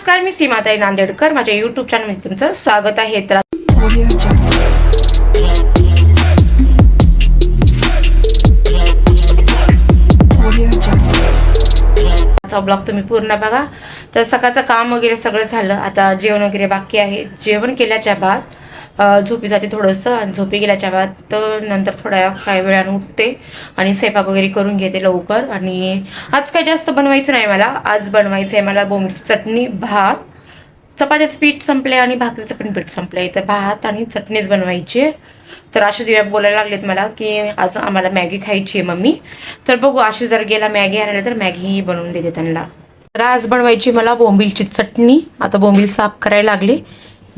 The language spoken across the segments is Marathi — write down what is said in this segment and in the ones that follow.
नमस्कार, मी सीमाताई नांदेडकर. माझ्या यूट्यूब चॅनलमध्ये तुमचं स्वागत आहे. तर आजचा ब्लॉग तुम्ही पूर्ण बघा. तर सकाळचं काम वगैरे सगळं झालं. आता जेवण वगैरे बाकी आहे. जेवण केल्याच्या बाद झोपी जाते थोडंसं, आणि झोपी गेल्याच्या बाद तर नंतर थोड्या काही वेळानं उठते आणि स्वयंपाक वगैरे करून घेते लवकर. आणि आज काही जास्त बनवायचं नाही मला. आज बनवायचं आहे मला बोंबीलची चटणी, भात, चपात्याचं पीठ संपले आणि भाकरीचं पण पीठ संपलं. तर भात आणि चटणीच बनवायची आहे. तर अशी दिव्या बोलायला लागलेत मला की आज आम्हाला मॅगी खायची आहे मम्मी. तर बघू, अशी जर गेला मॅगी आणायला तर मॅगीही बनवून देते त्यांना. तर आज बनवायची मला बोंबीलची चटणी. आता बोंबील साफ करायला लागले.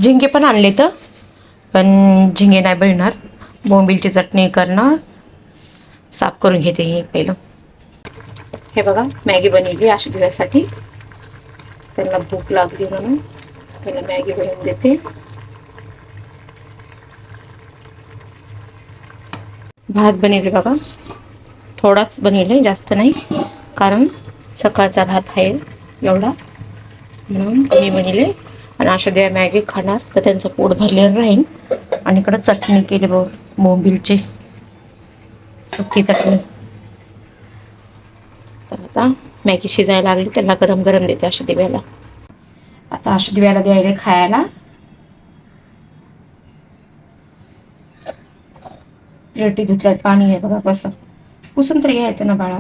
झिंगे पण आणले तर, पण झिंगे नाही बनणार, बोंबीलची चटणी करणार. साफ करून घेते हे पहिलं. हे बघा, मॅगी बनवली अशी दिव्यासाठी. त्यांना भूक लागली म्हणून त्याला मॅगी बनवून देते. भात बनवले बघा, थोडाच बनवले, जास्त नाही, कारण सकाळचा भात आहे एवढा म्हणून कमी बनवले. आणि अशा द्या मॅगी खाणार तर त्यांचं पोट भरलेलं राहील. आणि इकडं चटणी केली बोंबीलची सुकी चटणी. तर आता मॅगी शिजायला लागली, त्याला गरम गरम देते अशा दिव्याला. आता अशा दिव्याला द्यायला खायला. प्लेटी धुतल्यात, पाणी आहे बघा कसं. पुसून तरी घ्यायचं ना बाळा.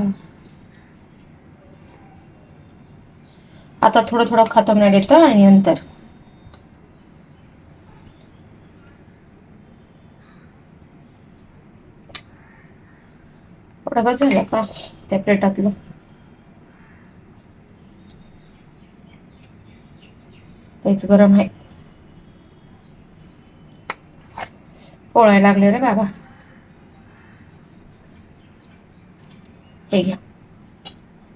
आता थोडं थोडं खातं येतं आणि नंतर थोडा बस झाला का त्या प्लेटातलं. काहीच गरम आहे. पोळायला लागले रे बाबा. हे घ्या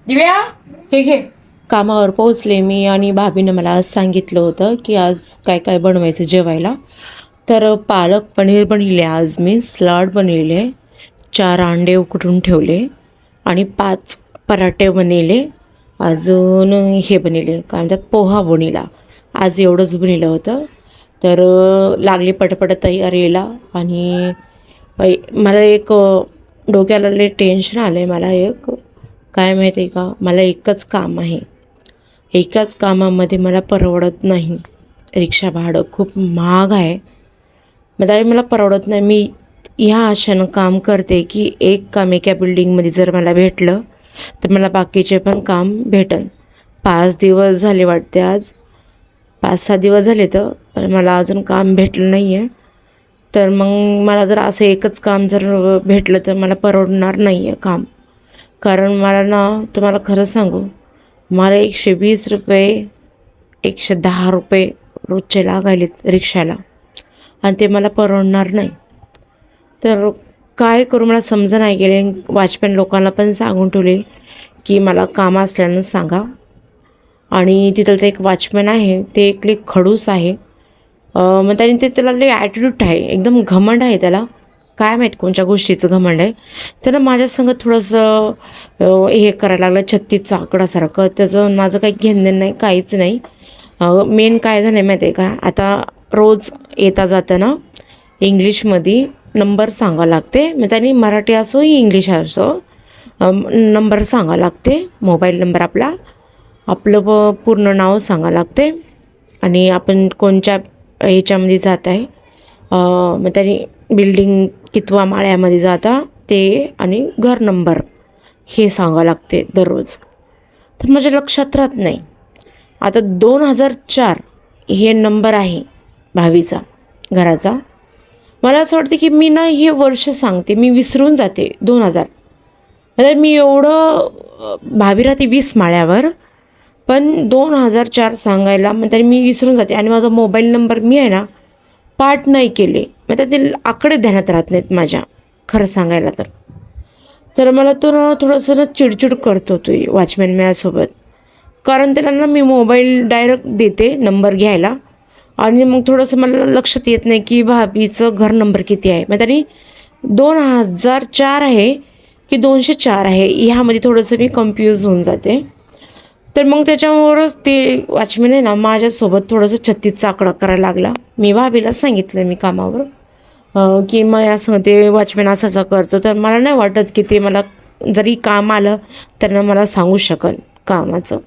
दिव्या, हे घे. कामावर पोहोचले मी आणि भाभीनं मला आज सांगितलं होतं की आज काय काय बनवायचं जेवायला. तर पालक पनीर बनवले आज मी, सलाड बनवले, 4 अंडे उकडून ठेवले आणि 5 पराठे बनवले. अजून हे बनवले काय म्हणतात, पोहा बनवला. आज एवढंच बनवलं होतं. तर लागली पटपट तयारीला. आणि मला एक डोक्याला लय टेन्शन आलं आहे. मला एक काय माहिती आहे का, मला एकच काम आहे. एकाच कामामध्ये मला परवडत नाही. रिक्षा भाडं खूप महाग आहे. मला परवडत नाही. मी ह्या आशेनं काम करते की एक काम एका बिल्डिंगमध्ये जर मला भेटलं तर मला बाकीचे पण काम भेटन. 5 दिवस झाले वाटते, आज 5-6 दिवस झाले, तर मला अजून काम भेटलं नाही आहे. तर मग मला जर असं एकच काम जर भेटलं तर मला परवडणार नाही आहे काम. कारण मला ना, तुम्हाला खरं सांगू, मला 120 रुपये 110 रुपये रोजचे लागायलेत रिक्षाला, आणि ते मला परवडणार नाही. तर काय करू मला समजा नाही गेले. वॉचमॅन लोकांना पण सांगून ठेवले की मला काम असल्यानं सांगा. आणि तिथलचा एक वॉचमॅन आहे, ते एक लई खडूस आहे. मग त्याला लई ॲटिट्यूड आहे, एकदम घमंड आहे त्याला. काय माहीत कोणत्या गोष्टीचं घमंड आहे. त्यानं माझ्यासंग थोडंसं हे करायला लागलं, 36 आकडासारखं. त्याचं माझं काही घेणं नाही, काहीच नाही. मेन काय झालं आहे माहिती आहे का, आता रोज येता जाताना इंग्लिशमध्ये नंबर सांगावं लागते. मग त्यांनी मराठी असो इंग्लिश असो, नंबर सांगावं लागते. मोबाईल नंबर आपलं पूर्ण नाव सांगावं लागते आणि आपण कोणत्या ह्याच्यामध्ये जात आहे, मग त्यांनी बिल्डिंग कितवा माळ्यामध्ये जाता ते, आणि घर नंबर हे सांगावं लागते दररोज. तर माझ्या लक्षात राहत नाही. आता 2004 हे नंबर आहे भावीचा घराचा. मला असं वाटतं की मी ना हे वर्ष सांगते, मी विसरून जाते. 2000 म्हणजे मी एवढं, भावी राहते 20 माळ्यावर, पण 2004 सांगायला म्हणतात मी विसरून जाते. आणि माझा मोबाईल नंबर मी आहे ना पाठ नाही केले, म्हणजे ते आकडे ध्यानात राहत नाहीत माझ्या, खरं सांगायला तर मला तो ना थोडंसं ना चिडचिड करतो तो वॉचमॅन माझ्यासोबत. कारण त्याला ना मी मोबाईल डायरेक्ट देते नंबर घ्यायला, आणि मग थोडंसं मला लक्षात येत नाही की भाभीचं घर नंबर किती आहे. मग त्यांनी 2004 आहे की 204 आहे, ह्यामध्ये थोडंसं मी कन्फ्यूज होऊन जाते. तर मग त्याच्यावरच ते वॉचमॅन आहे ना माझ्यासोबत थोडंसं छत्तीसचा आकडा करायला लागला. मी भाभीला सांगितलं मी कामावर की मग असं ते वॉचमॅन असा करतो, तर मला नाही वाटत की ते मला जरी काम आलं तर मला सांगू शकन कामाचं.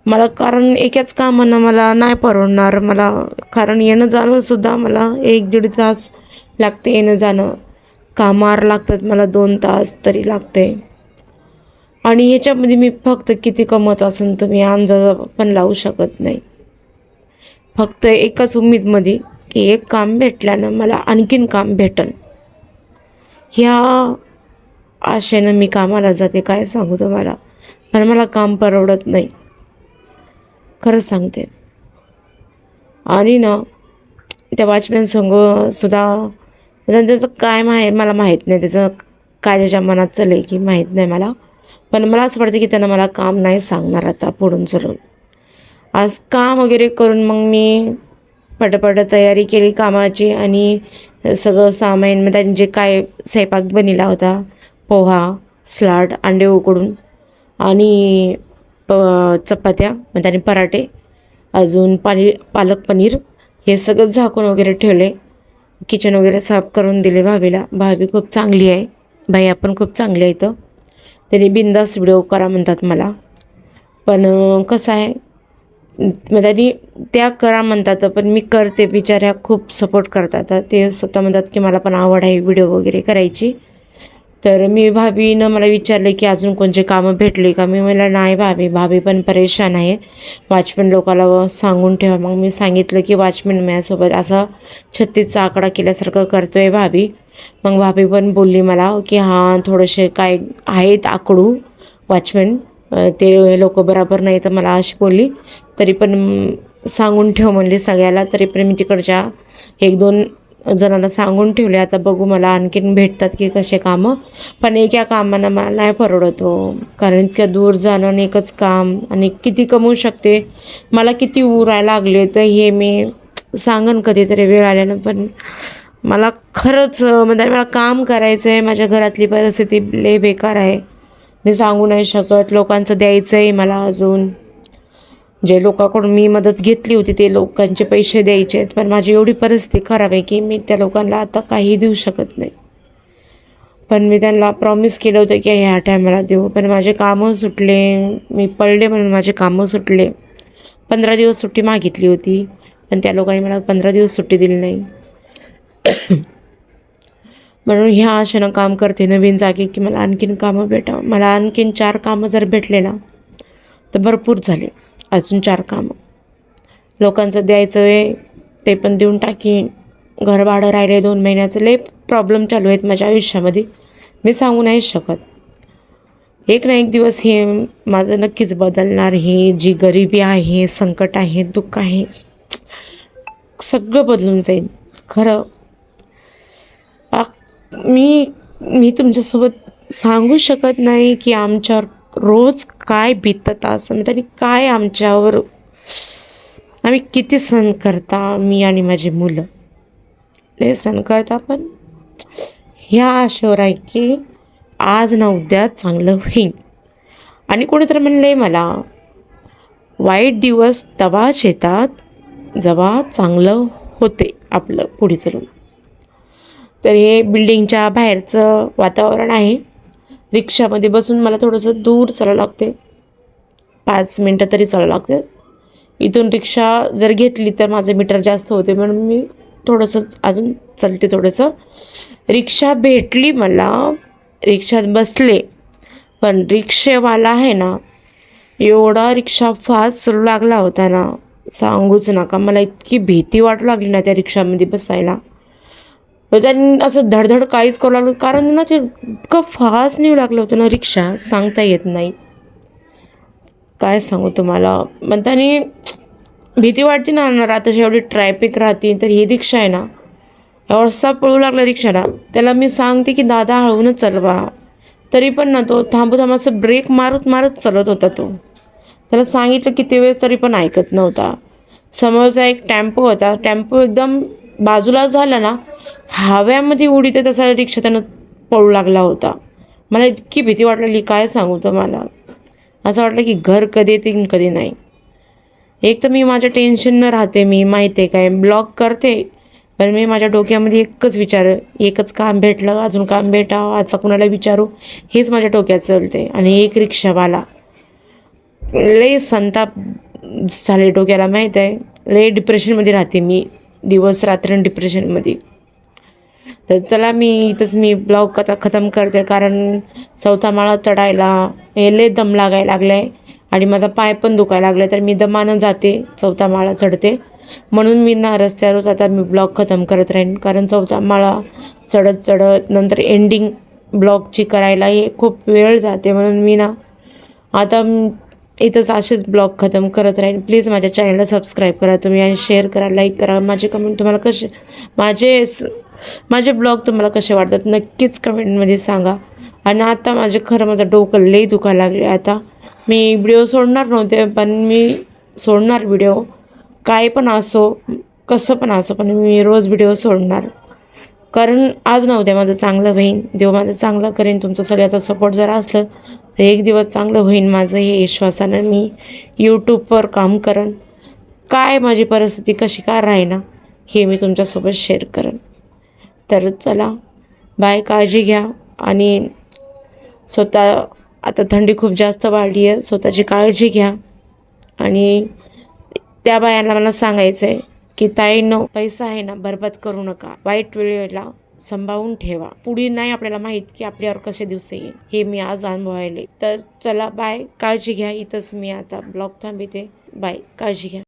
मला कारण एकाच कामानं मला नाही परवडणार मला, कारण येणं जाणंसुद्धा मला 1-1.5 तास लागते येणं जाणं. कामावर लागतात मला 2 तास तरी लागते. आणि ह्याच्यामध्ये मी फक्त किती कमवत असेल तुम्ही अंदाज पण लावू शकत नाही. फक्त एकच उम्मीदमध्ये की एक काम भेटल्यानं मला आणखीन काम भेटन, ह्या आशेनं मी कामाला जाते. काय सांगू तुम्हाला, पण मला काम परवडत नाही, खरंच सांगते. आणि ना त्या वॉचमॅन संग सुद्धा त्याचं काय मला माहीत नाही, त्याचं काय त्याच्या मनात चाललं आहे की माहीत नाही मला. पण मला असं वाटतं की त्यानं मला काम नाही सांगणार आता पुढून चलून. आज काम वगैरे करून मग मी पटापट तयारी केली कामाची आणि सगळं सामान मग त्यांनी जे काय स्वयंपाक बनवला होता, पोहा, सलाड, अंडे उकडून आणि चपात्या मग त्याने पराठे, अजून पालक पनीर, हे सगळं झाकून वगैरे ठेवले. किचन वगैरे साफ करून दिले भाभीला. भाभी खूप चांगली आहे, भैया पण खूप चांगले आहेत. त्यांनी बिंदास व्हिडिओ करा म्हणतात मला. पण कसं आहे मग त्यांनी त्या करा म्हणतात, पण मी करते. बिचाऱ्या खूप सपोर्ट करतात. ते स्वतः म्हणतात की मला पण आवड आहे व्हिडिओ वगैरे करायची. तर मी भाभीनं मला विचारलं की अजून कोणते कामं भेटले का. मी मला नाही भाभी पण परेशान आहे, वॉचमॅन लोकाला सांगून ठेवा. मग मी सांगितलं की वॉचमॅन माझ्यासोबत असा 36चा आकडा केल्यासारखं करतो आहे भाभी. मग भाभी पण बोलली मला की हां थोडेसे काय आहेत आकडू वॉचमॅन, ते लोक बरोबर नाही, तर मला अशी बोलली. तरी पण सांगून ठेव म्हणले सगळ्याला. तरी पण मी तिकडच्या 1-2 जणांना सांगून ठेवले. आता बघू मला आणखीन भेटतात की कसे कामं. पण एका कामानं मला नाही परवडत हो, कारण इतक्या दूर जाणं आणि एकच काम, आणि किती कमवू शकते, मला किती उरायला लागले तर हे मी सांगन कधीतरी वेळ आल्यानं. पण मला खरंच म्हणजे मला काम करायचं आहे. माझ्या घरातली परिस्थिती लय बेकार आहे, मी सांगू नाही शकत. लोकांचं द्यायचं आहे मला अजून, जे लोकांकडून मी मदत घेतली होती ते लोकांचे पैसे द्यायचे आहेत. पण माझी एवढी परिस्थिती खराब आहे की मी त्या लोकांना आता काही देऊ शकत नाही. पण मी त्यांना प्रॉमिस केलं होतं की ह्या टायमाला देऊ, पण माझे कामं सुटले, मी पडले म्हणून माझे कामं सुटले. 15 दिवस सुट्टी मागितली होती, पण त्या लोकांनी मला 15 दिवस सुट्टी दिली नाही. म्हणून ह्या आशेनं काम करते नवीन जागी की मला आणखीन कामं भेटावं. मला आणखीन 4 कामं जर भेटले ना तर भरपूर झाले. अजून 4 कामं लोकांचं द्यायचं आहे, ते पण देऊन टाकीन. घर भाडं राहिले 2 महिन्याचं. लय प्रॉब्लेम चालू आहेत माझ्या आयुष्यामध्ये, मी सांगू नाही शकत. एक ना एक दिवस हे माझं नक्कीच बदलणार. ही जी गरिबी आहे, संकट आहे, दुःख आहे, सगळं बदलून जाईल खरं. मी तुमच्यासोबत सांगू शकत नाही की आमच्यावर रोज काय बितत असं, त्यांनी काय आमच्यावर, आम्ही किती सण करता, मी आणि माझी मुलं लय सण करता. पण ह्या आशेवर आहे की आज ना उद्या चांगलं होईल. आणि कोणीतरी म्हणलं आहे मला, वाईट दिवस तवाच येतात जेव्हा चांगलं होते आपलं पुढे चलून. तर हे बिल्डिंगच्या बाहेरचं वातावरण आहे. रिक्षामध्ये बसून मला थोडंसं दूर चालावं लागते, 5 मिनटं तरी चालावं लागते. इथून रिक्षा जर घेतली तर माझं मीटर जास्त होते, म्हणून मी थोडंसं अजून चालते थोडंसं. रिक्षा भेटली मला, रिक्षात बसले, पण रिक्षेवाला आहे ना एवढा रिक्षा फास्ट चालू लागला होता ना, सांगूच नका. मला इतकी भीती वाटू लागली ना त्या रिक्षामध्ये बसायला. त्यांनी असं धडधड काहीच करू लागलं, कारण ना ते इतकं फास्ट नेऊ लागलं होतं ना रिक्षा, सांगता येत नाही. काय सांगू तुम्हाला. मग त्याने भीती वाटते ना, रात्रीची एवढी ट्रॅफिक राहते, तर ही रिक्षा आहे ना एवढसा पळू लागला रिक्षाला. त्याला मी सांगते की दादा हळूनच चालवा, तरी पण ना तो थांबू असं ब्रेक मारत मारत चालत होता. त्याला सांगितलं किती वेळेस तरी पण ऐकत नव्हता. समोरचा एक टेम्पो होता, टेम्पो एकदम बाजूला झाला ना, हव्यामध्ये उडीत तसा रिक्षा त्यानं पळू लागला होता. मला इतकी भीती वाटलेली काय सांगू तुम्हाला. असं वाटलं की घर कधी येते आणि कधी नाही. एक तर मी माझ्या टेन्शननं राहते, मी माहिती आहे काय ब्लॉग करते, पण मी माझ्या डोक्यामध्ये एकच विचार, एकच काम भेटलं, अजून काम भेटावं, आता कुणाला विचारू, हेच माझ्या डोक्यात चालते. आणि एक रिक्षावाला लय संताप झाले डोक्याला, माहीत आहे. लय डिप्रेशनमध्ये राहते मी, दिवस रात्र डिप्रेशनमध्ये. तर चला मी ब्लॉग आता ख़तम करते, कारण 4था माळा चढायला हे लय दम लागायला लागला आहे आणि माझा पाय पण दुखायला लागला आहे. तर मी दमानं जाते, 4था माळा चढते. म्हणून मी ना रस्त्यावरच आता मी ब्लॉग ख़तम करत राहीन, कारण 4था माळा चढत चढत नंतर एंडिंग ब्लॉगची करायला हे खूप वेळ जाते. म्हणून मी ना आता इथंच असेच ब्लॉग ख़तम करत राहीन. प्लीज माझ्या चॅनलला सबस्क्राईब करा तुम्ही आणि शेअर करा, लाईक करा. माझे कमेंट तुम्हाला कसे, माझे ब्लॉग तुम्हाला कसे वाटतात नक्कीच कमेंटमध्ये सांगा. आणि आता माझं डोकं लई दुखायला लागले. आता मी व्हिडिओ सोडणार नव्हते, पण मी सोडणार व्हिडिओ, काय पण असो, कसं पण असो, पण मी रोज व्हिडिओ सोडणार. कारण आज ना उद्या माझं चांगलं होईन, देव माझं चांगलं करेन. तुमचं सगळ्याचा सपोर्ट जर असलं तर एक दिवस चांगलं होईन माझं, हे विश्वासानं मी यूट्यूबवर काम करेन. काय माझी परिस्थिती कशी काय राहीना हे मी तुमच्यासोबत शेअर करेन. तर चला बाय, काळजी घ्या. आणि स्वतः, आता थंडी खूप जास्त वाढली आहे, स्वतःची काळजी घ्या. आणि त्या बायांना मला सांगायचं आहे की ताईंनो, पैसा आहे ना बरबाद करू नका, वाईट वेळेला सांभाळून ठेवा. पुढे नाही आपल्याला माहीत की आपल्यावर कसे दिवस येईल, हे मी आज अनुभवले. तर चला बाय, काळजी घ्या. इथंच मी आता ब्लॉग थांबवते. बाय, काळजी घ्या.